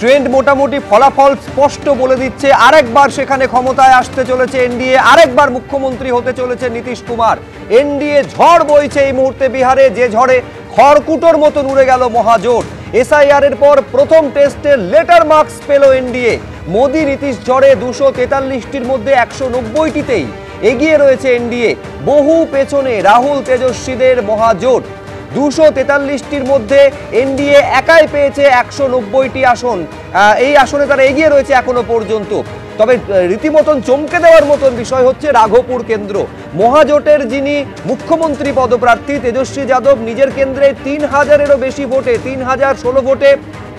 Trend মোটামুটি ফলাফল স্পষ্ট বলে দিচ্ছে আরেকবার সেখানে ক্ষমতায় আসতে চলেছে এনডিএ, আরেকবার মুখ্যমন্ত্রী হতে চলেছে নীতিশ কুমার। এনডিএ ঝড় বইছে এই মুহূর্তে বিহারে, যে ঝড়ে খড়কুটোর মতন উড়ে গেল মহাজোট। এসআইআর এর পর প্রথম টেস্টে লেটার মার্কস পেল এনডিএ। মোদি নীতিশ ঝড়ে 243টির মধ্যে 190টিতেই এগিয়ে রয়েছে এনডিএ, বহু পেছনে রাহুল তেজস্বীদের মহাজোট। 243টির মধ্যে এনডিএ একাই পেয়েছে 190টি আসন, এই আসনে তারা এগিয়ে রয়েছে এখনো পর্যন্ত। তবে রীতিমতন চমকে দেওয়ার মতন বিষয় হচ্ছে রাঘবপুর কেন্দ্র। মহাজোটের যিনি মুখ্যমন্ত্রী পদপ্রার্থী তেজস্বী যাদব নিজের কেন্দ্রে 3000-এরও বেশি ভোটে, 3016 ভোটে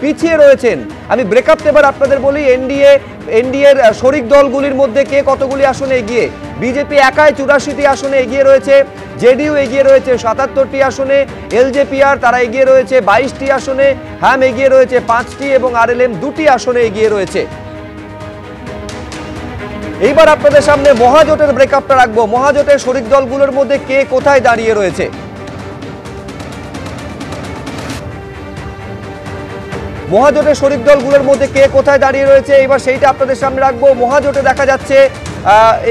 পিছিয়ে রয়েছেন। আমি ব্রেকআপ এবার আপনাদের বলি, এনডিএর শরিক দলগুলির মধ্যে কে কতগুলি আসনে এগিয়ে। বিজেপি একাই 84টি আসনে এগিয়ে রয়েছে, জেডিইউ এগিয়ে রয়েছে 77টি আসনে, এলজেপিআর তারা এগিয়ে রয়েছে 22টি আসনে, হ্যাম এগিয়ে রয়েছে 5টি এবং আরএলএম 2টি আসনে এগিয়ে রয়েছে। এইবার আপনাদের সামনে মহাজোটের ব্রেকআপটা রাখবো। মহাজোটের শরিক দলগুলোর মধ্যে কে কোথায় দাঁড়িয়ে রয়েছে। মহাজোটের শরিক দলগুলোর মধ্যে কে কোথায় দাঁড়িয়ে রয়েছে এবার সেইটা আপনাদের সামনে রাখবো। মহাজোটে দেখা যাচ্ছে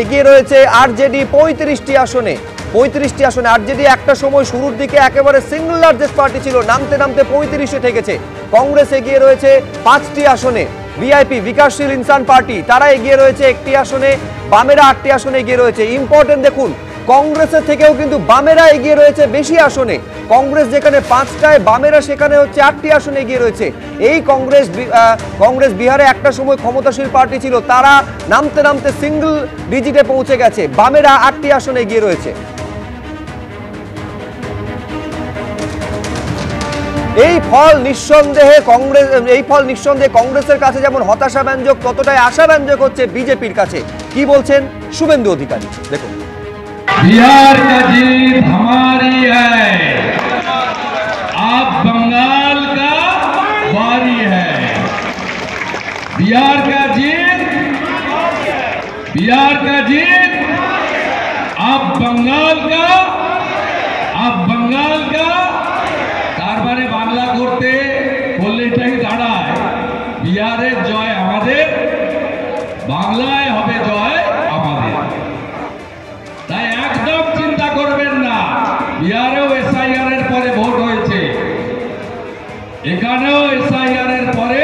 এগিয়ে রয়েছে আরজেডি 35টি আসনে, 35টি আসনে। আরজেডি একটা সময় শুরুর দিকে একেবারে সিঙ্গল লার্জেস্ট পার্টি ছিল, নামতে নামতে 35-এ ঠেকেছে। কংগ্রেস এগিয়ে রয়েছে 5টি আসনে, ভিআইপি বিকাশশীল ইনসান পার্টি তারা এগিয়ে রয়েছে 1টি আসনে, বামেরা 8টি আসনে এগিয়ে রয়েছে। ইম্পর্টেন্ট দেখুন, কংগ্রেসের থেকেও কিন্তু বামেরা এগিয়ে রয়েছে বেশি আসনে। কংগ্রেস যেখানে 5টায়, বামেরা সেখানে হচ্ছে 8টি আসনে এগিয়ে রয়েছে। এই কংগ্রেস বিহারে একটা সময় ক্ষমতাশীল পার্টি ছিল, তারা নামতে নামতে সিঙ্গল ডিজিটে পৌঁছে গেছে। বামেরা 8টি আসনে এগিয়ে রয়েছে। এই ফল নিঃসন্দেহে কংগ্রেসের কাছে যেমন হতাশাব্যঞ্জক, ততটাই আশাব্যঞ্জক হচ্ছে বিজেপির কাছে। কি বলছেন শুভেন্দু অধিকারী, দেখুন। बिहार का जीत हमारी है, अब बंगाल का बारी है। बिहार का जीत अब बंगाल का तार माने बांगला करते बोललेটাই দাঁড়ায় বিহারের জয় আমাদের, বাংলায় হবে জয় আমাদের। তাই একদম চিন্তা করবেন না, বিহারেও এসআইআর এর পরে ভোট হয়েছে, এখানেও এসআইআর এর পরে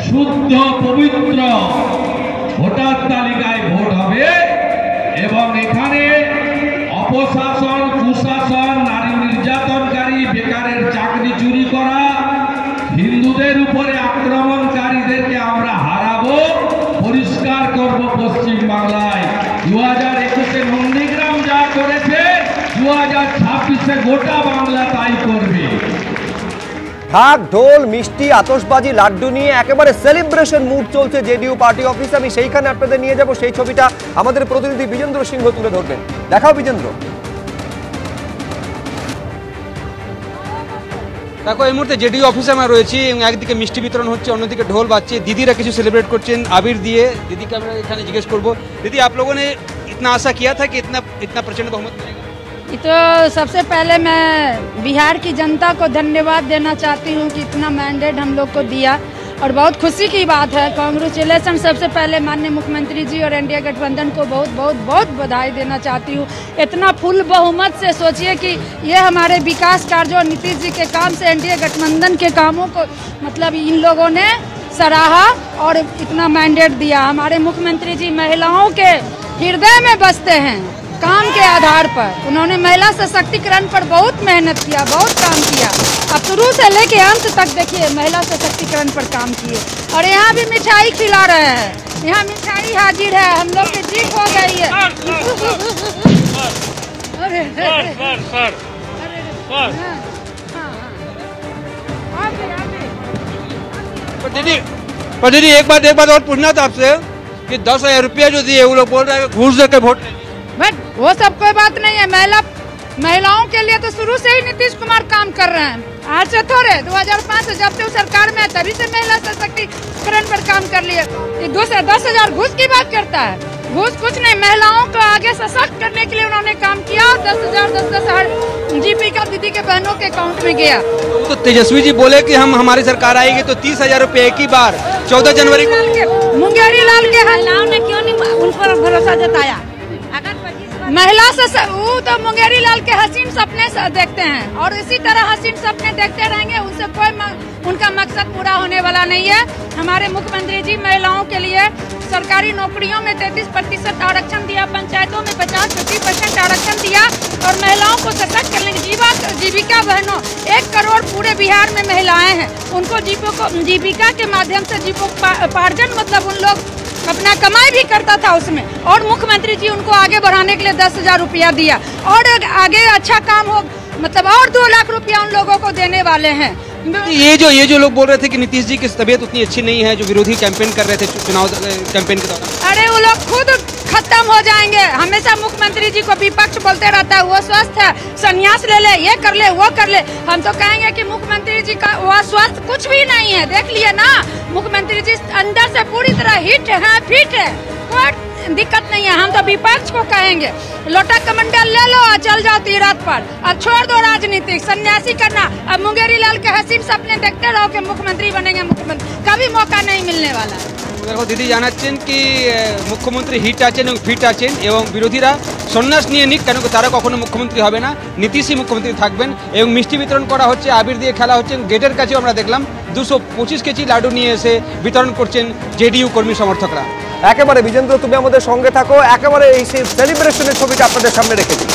শুদ্ধ পবিত্র ভোটার তালিকায় ভোট হবে এবং এখানে অপশাসন, কুশাসন, নারী নির্যাতনকারী, বেকারের চাকরি চুরি করা, হিন্দুদের উপরে আক্রমণকারীদেরকে আমরা হারাবো, পরিষ্কার করব পশ্চিম বাংলায়। 2021-এ নন্দীগ্রাম যা করেছে 2026-এ গোটা বাংলা তাই করবে। ঢাক, ঢোল, মিষ্টি, আতশবাজি, লাড্ডু নিয়ে একেবারে সেলিব্রেশন মুড চলছে জেডিইউ পার্টি অফিসে। আমি সেইখানে আপনাদের নিয়ে যাব, সেই ছবিটা আমাদের প্রতিনিধি বিজেন্দ্র সিংহ তুলে ধরবেন। দেখাও বিজেন্দ্র। দেখো এই মুহূর্তে জেডিইউ অফিসে আমরা রয়েছি এবং একদিকে মিষ্টি বিতরণ হচ্ছে, অন্যদিকে ঢোল বাজছে, দিদিরা কিছু সেলিব্রেট করছেন আবির দিয়ে। দিদিকে আমরা এখানে জিজ্ঞেস করবো, দিদি आप लोगों ने इतना आशा किया था कि इतना प्रचंड बहुमत मिलेगा? तो सबसे पहले मैं बिहार की जनता को धन्यवाद देना चाहती हूँ कि इतना मैंडेट हम लोग को दिया और बहुत खुशी की बात है। कांग्रेचुलेसन सबसे पहले माननीय मुख्यमंत्री जी और एनडीए गठबंधन को बहुत बहुत बहुत बधाई देना चाहती हूँ। इतना फुल बहुमत से सोचिए कि ये हमारे विकास कार्यों और नीतीश जी के काम से एनडीए गठबंधन के कामों को मतलब इन लोगों ने सराहा और इतना मैंडेट दिया। हमारे मुख्यमंत्री जी महिलाओं के हृदय में बसते हैं काम के आधार पर। उन्होंने महिला सशक्तिकरण पर बहुत मेहनत किया, बहुत काम किया। अब शुरू से लेके अंत तक देखिए महिला सशक्तिकरण पर काम किए। और यहाँ भी मिठाई खिला रहे हैं, यहाँ मिठाई हाजिर है, हम लोग की जीत हो गई है। पर दीदी एक बात और पूछना था आपसे कि 10,000 रुपया जो दिए वो लोग बोल रहे हैं घूस दे के वोट। बट वो सब कोई बात नहीं है। महिलाओं के लिए तो शुरू से ही नीतीश कुमार काम कर रहे हैं। आज से थोड़े 2005 से जब से वो सरकार में है तभी से महिला सशक्तिकरण पर काम कर लिए। ये 10,000 घूस की बात करता है, घूस कुछ नहीं, महिलाओं को आगे सशक्त करने के लिए उन्होंने काम किया और 10,000 जीपी का दीदी के बहनों के अकाउंट में गया। तो तेजस्वी जी बोले कि हम हमारी सरकार आएगी तो 30,000 रुपए एक ही बार 14 जनवरी को। मुंगेरी लाल के महिलाओं ने क्यों नहीं उन पर भरोसा जताया? अगर 25 महिला से वो तो मुंगेरी लाल के हसीन सपने देखते हैं और इसी तरह हसीन सपने देखते रहेंगे, उनसे कोई उनका मकसद पूरा होने वाला नहीं है। हमारे मुख्यमंत्री जी महिलाओं के लिए सरकारी नौकरियों में 33% आरक्षण दिया, पंचायतों में 50-50% आरक्षण दिया और महिलाओं को सशक्त करने की जीविका बहनों 1 करोड़ पूरे बिहार में महिलाएं हैं, उनको जीविका के माध्यम से जीविकोपार्जन मतलब उन लोग अपना कमाई भी करता था उसमें, और मुख्यमंत्री जी उनको आगे बढ़ाने के लिए 10,000 रुपया दिया और आगे अच्छा काम हो मतलब और 2 लाख रुपया उन लोगों को देने वाले हैं। ये जो लोग बोल रहे थे कि नीतीश जी की तबीयत उतनी अच्छी नहीं है, जो विरोधी कैंपेन कर रहे थे चुनाव कैंपेन के दौरान, अरे वो लोग खुद खत्म हो जाएंगे। हमेशा मुख्यमंत्री जी को विपक्ष बोलते रहता है वो स्वस्थ है, संन्यास ले ले, ये कर ले, वो कर ले। हम तो कहेंगे कि मुख्यमंत्री जी का वो स्वस्थ कुछ भी नहीं है, देख लिए ना, मुख्यमंत्री जी अंदर से पूरी तरह हिट है, फिट है, कोई दिक्कत नहीं है। हम तो विपक्ष को कहेंगे लोटा कमंडल ले लो और चल जाओ तीरथ पर, अब छोड़ दो राजनीति, सन्यासी करना। अब मुंगेरी लाल के हसीन सपने देखते रहो कि मुख्यमंत्री बनेंगे, मुख्यमंत्री कभी मौका नहीं मिलने वाला है। দেখো দিদি জানাচ্ছেন কি মুখ্যমন্ত্রী হিট আছেন এবং ফিট আছেন এবং বিরোধীরা সন্ন্যাস নিয়ে নিক, কেন তারা কখনো মুখ্যমন্ত্রী হবে না, নীতিশই মুখ্যমন্ত্রী থাকবেন। এবং মিষ্টি বিতরণ করা হচ্ছে, আবির দিয়ে খেলা হচ্ছে, গেটের কাছেও আমরা দেখলাম 225 কেজি লাডু নিয়ে এসে বিতরণ করছেন জেডিইউ কর্মী সমর্থকরা। একেবারে বিজেন্দ্র, তুমি আমাদের সঙ্গে থাকো, একেবারে এই সেলিব্রেশনের ছবিটা আপনাদের সামনে রেখে দিই।